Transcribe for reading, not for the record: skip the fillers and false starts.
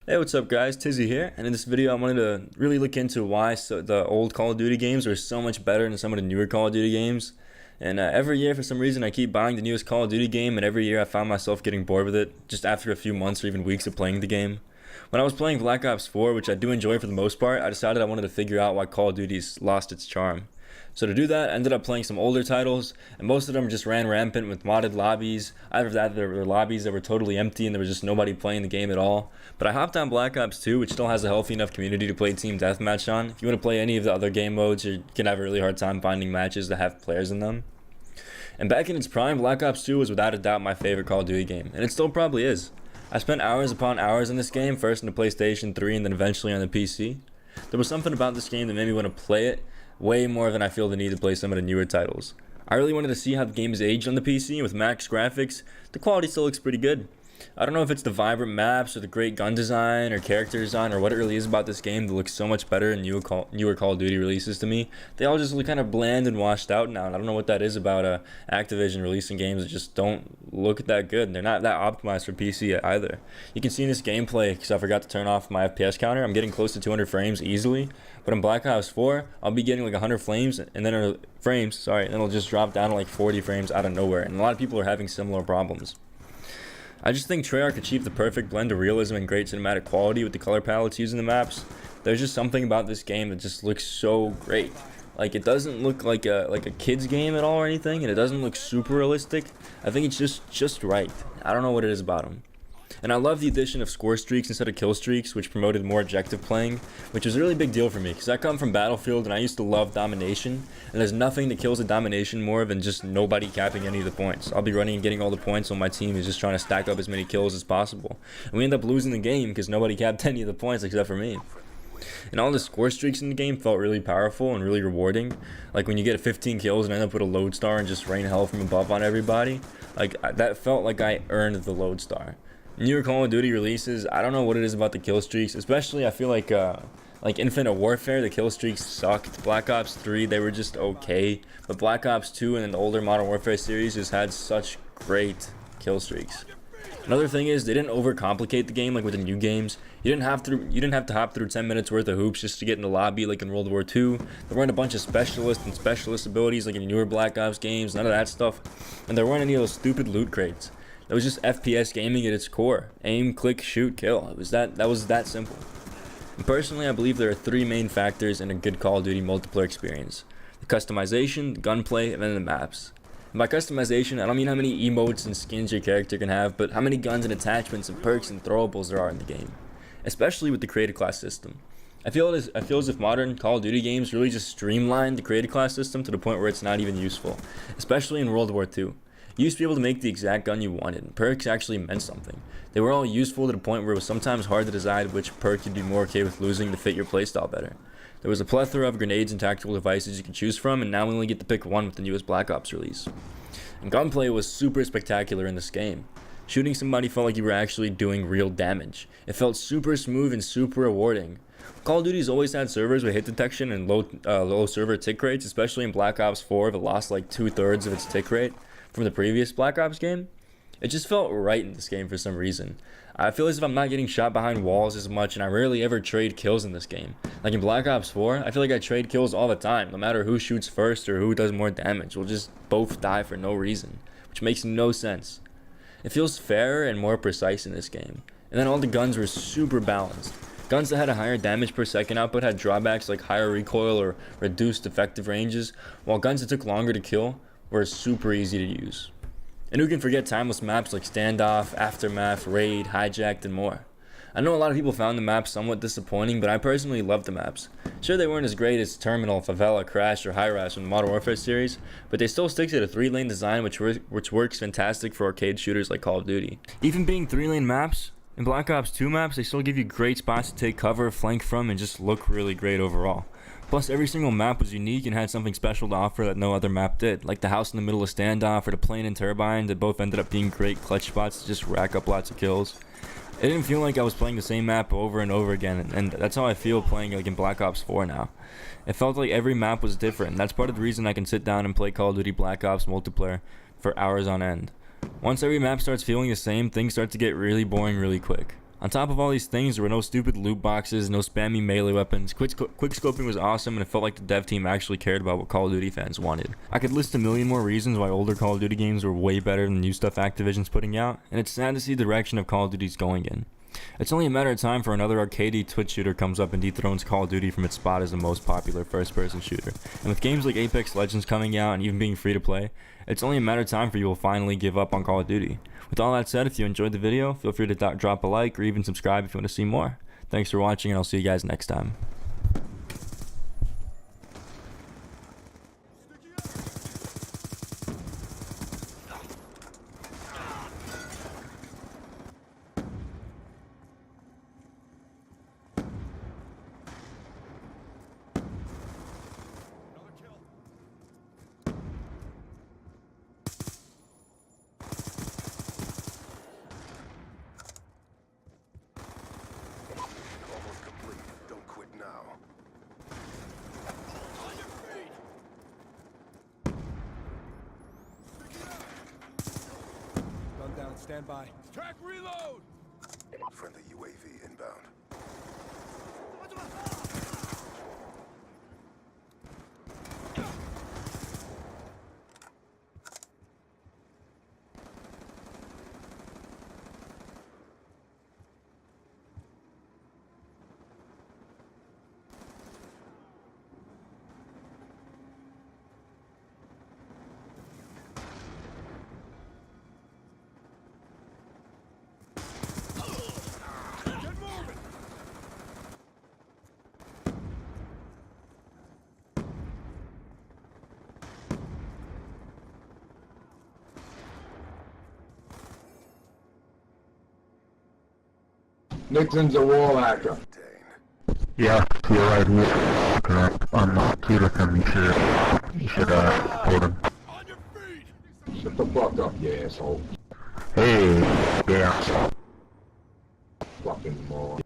Hey, what's up guys? Tizzy here, and in this video I wanted to really look into why the old Call of Duty games are so much better than some of the newer Call of Duty games. And every year for some reason I keep buying the newest Call of Duty game, and every year I found myself getting bored with it just after a few months or even weeks of playing the game. When I was playing Black Ops 4, which I do enjoy for the most part, I decided I wanted to figure out why Call of Duty's lost its charm. So to do that, I ended up playing some older titles, and most of them just ran rampant with modded lobbies. Either that, there were lobbies that were totally empty and there was just nobody playing the game at all. But I hopped on Black Ops 2, which still has a healthy enough community to play Team Deathmatch on. If you want to play any of the other game modes, you're going to have a really hard time finding matches that have players in them. And back in its prime, Black Ops 2 was without a doubt my favorite Call of Duty game, and it still probably is. I spent hours upon hours in this game, first in the PlayStation 3 and then eventually on the PC. There was something about this game that made me want to play it way more than I feel the need to play some of the newer titles. I really wanted to see how the game is aged on the PC, and with max graphics, the quality still looks pretty good. I don't know if it's the vibrant maps or the great gun design or character design or what it really is about this game that looks so much better than newer Call of Duty releases to me. They all just look kind of bland and washed out now, and I don't know what that is about Activision releasing games that just don't look that good. They're not that optimized for PC either. You can see in this gameplay, because I forgot to turn off my FPS counter, I'm getting close to 200 frames easily, but in Black Ops 4, I'll be getting like 100 frames, and then it'll just drop down to like 40 frames out of nowhere, and a lot of people are having similar problems. I just think Treyarch achieved the perfect blend of realism and great cinematic quality with the color palettes used in the maps. There's just something about this game that just looks so great. Like, it doesn't look like a kid's game at all or anything, and it doesn't look super realistic. I think it's just right. I don't know what it is about them. And I love the addition of score streaks instead of kill streaks, which promoted more objective playing, which was a really big deal for me, because I come from Battlefield and I used to love domination, and there's nothing that kills a domination more than just nobody capping any of the points. I'll be running and getting all the points while my team is just trying to stack up as many kills as possible. And we end up losing the game because nobody capped any of the points except for me. And all the score streaks in the game felt really powerful and really rewarding. Like when you get 15 kills and end up with a lodestar and just rain hell from above on everybody, like that felt like I earned the lodestar. Newer Call of Duty releases, I don't know what it is about the kill streaks, especially I feel like Infinite Warfare, the kill streaks sucked. Black Ops 3, they were just okay, but Black Ops 2 and the older Modern Warfare series just had such great kill streaks. Another thing is they didn't overcomplicate the game like with the new games. You didn't have to hop through 10 minutes worth of hoops just to get in the lobby like in World War II. There weren't a bunch of specialist abilities like in newer Black Ops games, none of that stuff. And there weren't any of those stupid loot crates. It was just FPS gaming at its core. Aim, click, shoot, kill. That was that simple. And personally, I believe there are three main factors in a good Call of Duty multiplayer experience: the customization, the gunplay, and then the maps. And by customization, I don't mean how many emotes and skins your character can have, but how many guns and attachments and perks and throwables there are in the game. Especially with the creative class system. I feel as if modern Call of Duty games really just streamlined the creative class system to the point where it's not even useful. Especially in World War II. You used to be able to make the exact gun you wanted, and perks actually meant something. They were all useful to the point where it was sometimes hard to decide which perk you'd be more okay with losing to fit your playstyle better. There was a plethora of grenades and tactical devices you could choose from, and now we only get to pick one with the newest Black Ops release. And gunplay was super spectacular in this game. Shooting somebody felt like you were actually doing real damage. It felt super smooth and super rewarding. Call of Duty's always had servers with hit detection and low server tick rates, especially in Black Ops 4 that lost like 2/3 of its tick rate from the previous Black Ops game. It just felt right in this game for some reason. I feel as if I'm not getting shot behind walls as much, and I rarely ever trade kills in this game. Like in Black Ops 4, I feel like I trade kills all the time. No matter who shoots first or who does more damage, we'll just both die for no reason, which makes no sense. It feels fairer and more precise in this game. And then all the guns were super balanced. Guns that had a higher damage per second output had drawbacks like higher recoil or reduced effective ranges, while guns that took longer to kill were super easy to use. And who can forget timeless maps like Standoff, Aftermath, Raid, Hijacked, and more. I know a lot of people found the maps somewhat disappointing, but I personally loved the maps. Sure, they weren't as great as Terminal, Favela, Crash, or Hi-Rise from the Modern Warfare series, but they still stick to the 3-lane design which works fantastic for arcade shooters like Call of Duty. Even being 3-lane maps, in Black Ops 2 maps, they still give you great spots to take cover, flank from, and just look really great overall. Plus, every single map was unique and had something special to offer that no other map did, like the house in the middle of Standoff or the plane and turbine that both ended up being great clutch spots to just rack up lots of kills. It didn't feel like I was playing the same map over and over again, and that's how I feel playing like in Black Ops 4 now. It felt like every map was different, and that's part of the reason I can sit down and play Call of Duty Black Ops multiplayer for hours on end. Once every map starts feeling the same, things start to get really boring really quick. On top of all these things, there were no stupid loot boxes, no spammy melee weapons. Quick scoping was awesome, and it felt like the dev team actually cared about what Call of Duty fans wanted. I could list a million more reasons why older Call of Duty games were way better than the new stuff Activision's putting out, and it's sad to see the direction of Call of Duty's going in. It's only a matter of time for another arcadey Twitch shooter comes up and dethrones Call of Duty from its spot as the most popular first-person shooter. And with games like Apex Legends coming out and even being free to play, it's only a matter of time for you will finally give up on Call of Duty. With all that said, if you enjoyed the video, feel free to drop a like or even subscribe if you want to see more. Thanks for watching, and I'll see you guys next time. Stand by. Track reload! Friendly UAV inbound. Nixon's a wall hacker. Yeah, you're right, he is correct. I'm not Peterson, you should hold him. Shut the fuck up, you asshole. Hey, yeah. Fucking moron.